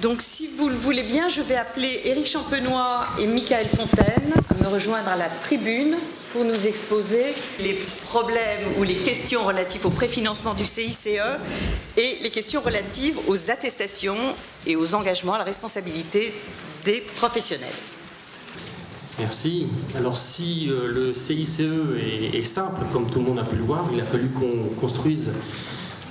Donc si vous le voulez bien, je vais appeler Éric Champenois et Michael Fontaine à me rejoindre à la tribune pour nous exposer les problèmes ou les questions relatives au préfinancement du CICE et les questions relatives aux attestations et aux engagements à la responsabilité des professionnels. Merci. Alors si le CICE est simple, comme tout le monde a pu le voir, il a fallu qu'on construise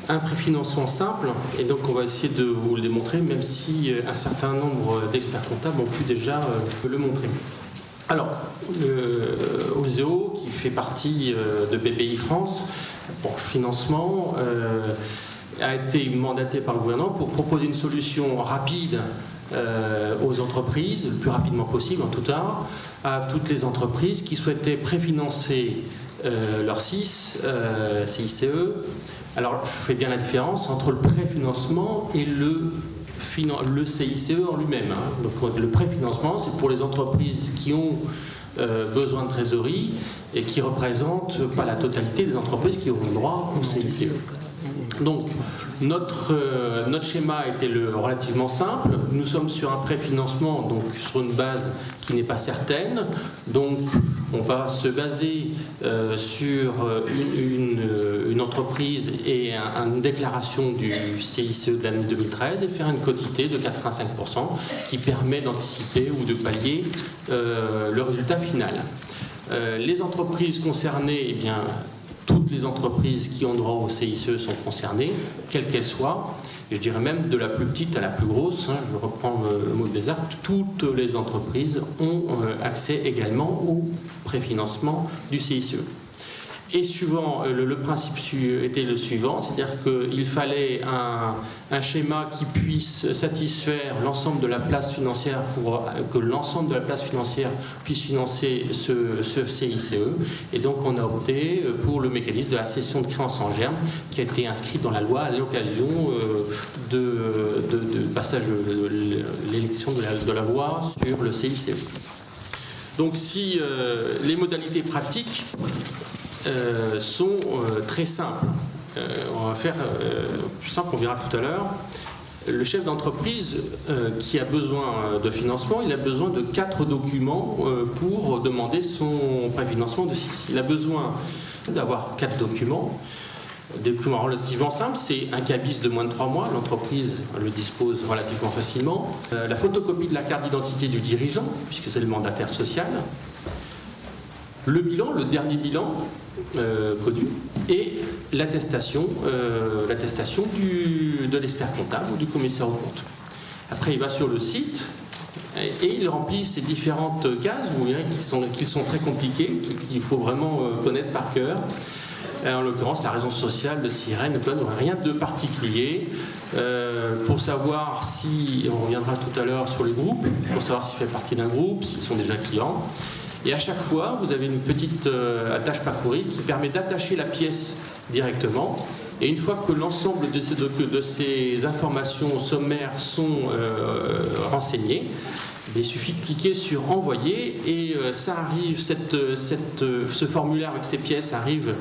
un préfinancement simple, et donc on va essayer de vous le démontrer, même si un certain nombre d'experts comptables ont pu déjà le montrer. Alors, OSEO, qui fait partie de BPI-France, pour financement, a été mandaté par le gouvernement pour proposer une solution rapide aux entreprises, le plus rapidement possible en tout cas, à toutes les entreprises qui souhaitaient préfinancer leur CICE. Alors, je fais bien la différence entre le préfinancement et le CICE en lui-même. Donc, le préfinancement, c'est pour les entreprises qui ont besoin de trésorerie et qui ne représentent pas la totalité des entreprises qui auront droit au CICE. Donc, notre schéma était relativement simple. Nous sommes sur un préfinancement, donc sur une base qui n'est pas certaine. Donc, on va se baser sur une entreprise et une déclaration du CICE de l'année 2013 et faire une quotité de 85% qui permet d'anticiper ou de pallier le résultat final. Les entreprises concernées, eh bien, toutes les entreprises qui ont droit au CICE sont concernées, quelles qu'elles soient, et je dirais même de la plus petite à la plus grosse, je reprends le mot de Bézard, toutes les entreprises ont accès également au préfinancement du CICE. Et suivant, le principe était le suivant, c'est-à-dire qu'il fallait un schéma qui puisse satisfaire l'ensemble de la place financière pour que l'ensemble de la place financière puisse financer ce CICE. Et donc on a opté pour le mécanisme de la cession de créances en germe qui a été inscrit dans la loi à l'occasion de passage de l'élection de la loi sur le CICE. Donc si les modalités pratiques sont très simples. On va faire plus simple, on verra tout à l'heure. Le chef d'entreprise qui a besoin de financement, il a besoin de 4 documents pour demander son préfinancement de CICE. Il a besoin d'avoir 4 documents. Des documents relativement simples, c'est un cabis de moins de 3 mois, l'entreprise le dispose relativement facilement. La photocopie de la carte d'identité du dirigeant, puisque c'est le mandataire social. Le bilan, le dernier bilan connu, et l'attestation de l'expert comptable ou du commissaire aux comptes. Après, il va sur le site et il remplit ces différentes cases, vous verrez qu'ils sont très compliquées, qu'il faut vraiment connaître par cœur. En l'occurrence, la raison sociale, le SIREN, rien de particulier. Pour savoir si, on reviendra tout à l'heure sur les groupes, pour savoir s'il fait partie d'un groupe, s'ils sont déjà clients. Et à chaque fois, vous avez une petite attache parcourue qui permet d'attacher la pièce directement. Et une fois que l'ensemble de ces informations sommaires sont renseignées, il suffit de cliquer sur Envoyer et ça arrive, ce formulaire avec ces pièces arrive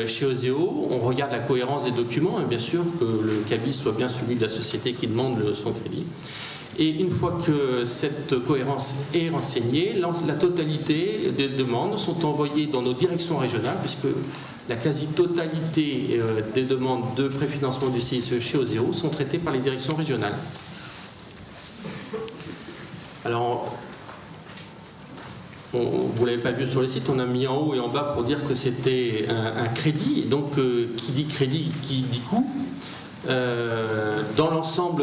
chez OSEO. On regarde la cohérence des documents et bien sûr que le cabis soit bien celui de la société qui demande son crédit. Et une fois que cette cohérence est renseignée, la totalité des demandes sont envoyées dans nos directions régionales, puisque la quasi-totalité des demandes de préfinancement du CICE chez OSEO sont traitées par les directions régionales. Alors, vous ne l'avez pas vu sur le site, on a mis en haut et en bas pour dire que c'était un crédit. Donc, qui dit crédit, qui dit coût. Dans l'ensemble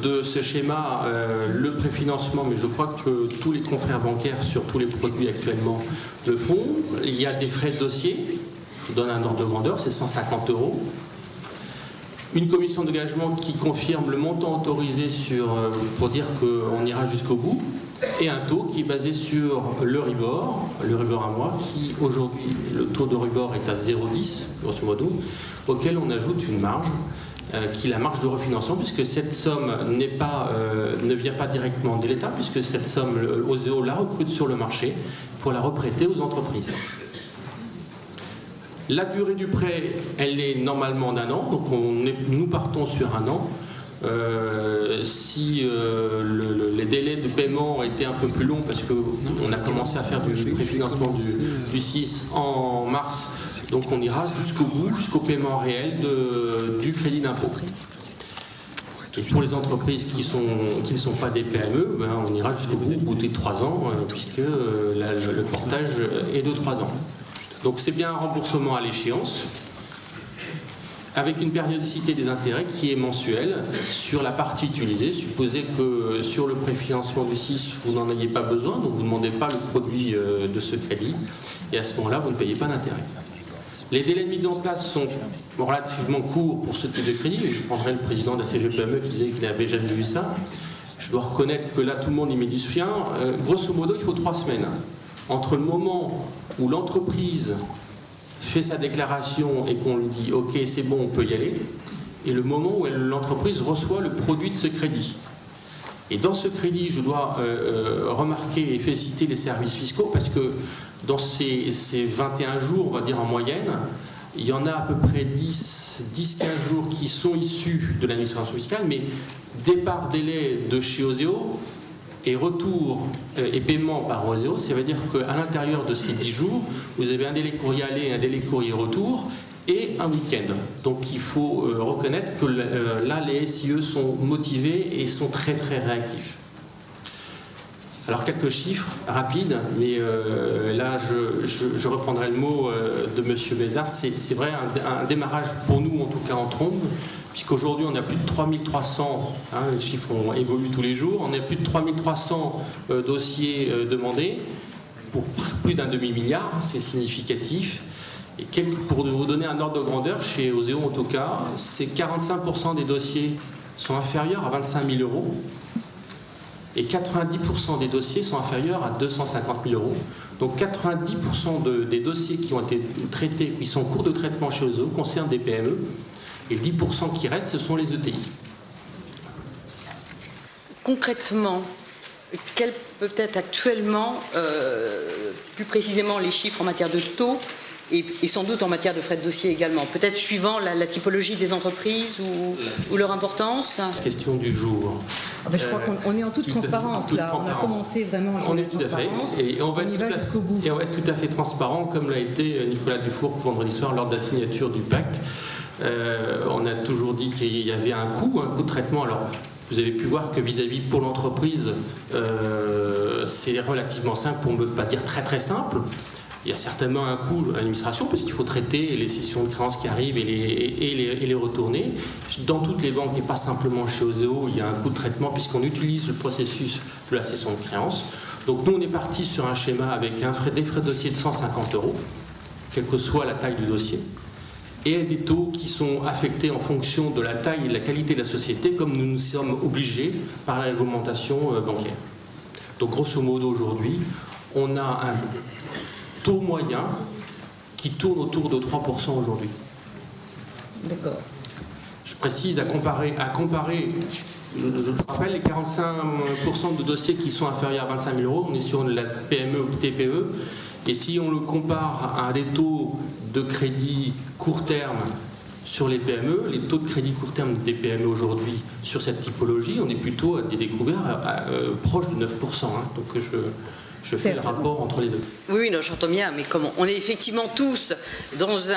de ce schéma, le préfinancement, mais je crois que tous les confrères bancaires sur tous les produits actuellement le font. Il y a des frais de dossier, je donne un ordre de grandeur, c'est 150 €. Une commission d'engagement qui confirme le montant autorisé pour dire qu'on ira jusqu'au bout. Et un taux qui est basé sur l'Euribor à mois, qui aujourd'hui, le taux d'Euribor est à 0,10, grosso modo, auquel on ajoute une marge, qui est la marge de refinancement, puisque cette somme ne vient pas directement de l'État, puisque cette somme, OSEO la recrute sur le marché pour la reprêter aux entreprises. La durée du prêt, elle est normalement d'1 an, donc nous partons sur 1 an. Si les délais de paiement étaient un peu plus longs, parce qu'on a commencé à faire du préfinancement du CIS en mars, donc on ira jusqu'au bout, jusqu'au paiement réel du crédit d'impôt. Et pour les entreprises qui ne sont pas des PME, ben on ira jusqu'au bout des 3 ans, puisque le portage est de 3 ans. Donc c'est bien un remboursement à l'échéance, avec une périodicité des intérêts qui est mensuelle sur la partie utilisée. Supposez que sur le préfinancement du CIS, vous n'en ayez pas besoin, donc vous ne demandez pas le produit de ce crédit, et à ce moment-là, vous ne payez pas d'intérêt. Les délais de mise en place sont relativement courts pour ce type de crédit. Je prendrai le président de la CGPME qui disait qu'il n'avait jamais vu ça. Je dois reconnaître que là, tout le monde y met du sien. Grosso modo, il faut 3 semaines. Entre le moment où l'entreprise fait sa déclaration et qu'on lui dit « Ok, c'est bon, on peut y aller », et le moment où l'entreprise reçoit le produit de ce crédit. Et dans ce crédit, je dois remarquer et féliciter les services fiscaux, parce que dans ces 21 jours, on va dire en moyenne, il y en a à peu près 10-15 jours qui sont issus de l'administration fiscale, mais départ délai de chez Oseo et retour et paiement par Oseo, ça veut dire qu'à l'intérieur de ces 10 jours, vous avez un délai courrier aller et un délai courrier retour et un week-end. Donc il faut reconnaître que là, les SIE sont motivés et sont très très réactifs. Alors quelques chiffres rapides, mais là je reprendrai le mot de M. Bézard. C'est vrai un démarrage pour nous en tout cas en trombe, puisqu'aujourd'hui on a plus de 3300, les chiffres évoluent tous les jours, on a plus de 3300 dossiers demandés pour plus d'un demi-milliard, c'est significatif. Et pour vous donner un ordre de grandeur, chez Oseo en tout cas, c'est 45% des dossiers sont inférieurs à 25 000 €. Et 90% des dossiers sont inférieurs à 250 000 €. Donc 90% des dossiers qui ont été traités, qui sont en cours de traitement chez Oseo, concernent des PME. Et 10% qui restent, ce sont les ETI. Concrètement, quels peuvent être actuellement, plus précisément, les chiffres en matière de taux et sans doute en matière de frais de dossier également, peut-être suivant la typologie des entreprises ou leur importance? Question du jour. Je crois qu'on est en toute transparence là. On a commencé vraiment à gérer la transparence. Et on va être jusqu'au bout. Et on va être tout à fait transparent, comme l'a été Nicolas Dufour vendredi soir lors de la signature du pacte. On a toujours dit qu'il y avait un coût de traitement. Alors, vous avez pu voir que vis-à-vis pour l'entreprise, c'est relativement simple, pour ne pas dire très très simple. Il y a certainement un coût à l'administration parce qu'il faut traiter les cessions de créances qui arrivent et les retourner. Dans toutes les banques et pas simplement chez Oseo, il y a un coût de traitement puisqu'on utilise le processus de la cession de créances. Donc nous, on est parti sur un schéma avec des frais de dossier de 150 €, quelle que soit la taille du dossier, et des taux qui sont affectés en fonction de la taille et de la qualité de la société, comme nous nous sommes obligés par la réglementation bancaire. Donc grosso modo, aujourd'hui, on a un taux moyen qui tourne autour de 3% aujourd'hui. D'accord. Je précise, à comparer, je rappelle, les 45% de dossiers qui sont inférieurs à 25 000 €, on est sur la PME ou TPE, et si on le compare à des taux de crédit court terme sur les PME, les taux de crédit court terme des PME aujourd'hui sur cette typologie, on est plutôt à des découverts proches de 9%. Donc je fais le rapport entre les deux. Oui, non, j'entends bien, mais comment on est effectivement tous dans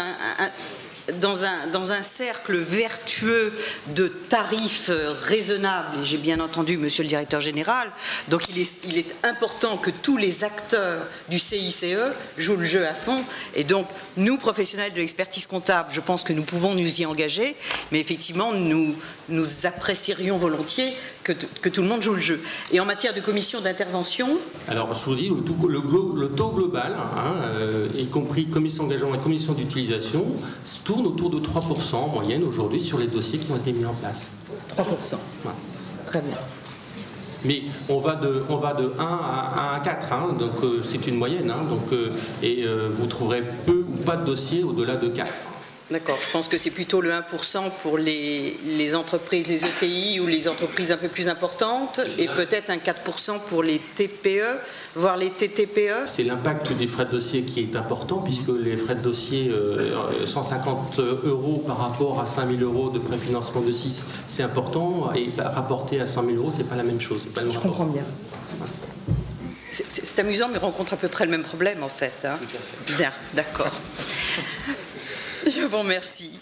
un cercle vertueux de tarifs raisonnables, et j'ai bien entendu Monsieur le Directeur Général, donc il est important que tous les acteurs du CICE jouent le jeu à fond, et donc nous, professionnels de l'expertise comptable, je pense que nous pouvons nous y engager, mais effectivement, nous apprécierions volontiers que tout le monde joue le jeu. Et en matière de commission d'intervention... Alors, je vous dis, le taux global, y compris commission d'engagement et commission d'utilisation, tourne autour de 3% en moyenne aujourd'hui sur les dossiers qui ont été mis en place. 3%. Ouais. Très bien. Mais on va de 1 à 4, donc c'est une moyenne. Donc, vous trouverez peu ou pas de dossiers au-delà de 4. D'accord, je pense que c'est plutôt le 1% pour les entreprises, les ETI ou les entreprises un peu plus importantes, et peut-être un 4% pour les TPE, voire les TTPE. C'est l'impact des frais de dossier qui est important, puisque les frais de dossier, 150 € par rapport à 5 000 € de préfinancement de 6, c'est important, et rapporté à 100 000 €, c'est pas la même chose. Je comprends bien. C'est amusant, mais rencontre à peu près le même problème, en fait. Hein. Bien, d'accord. Je vous remercie.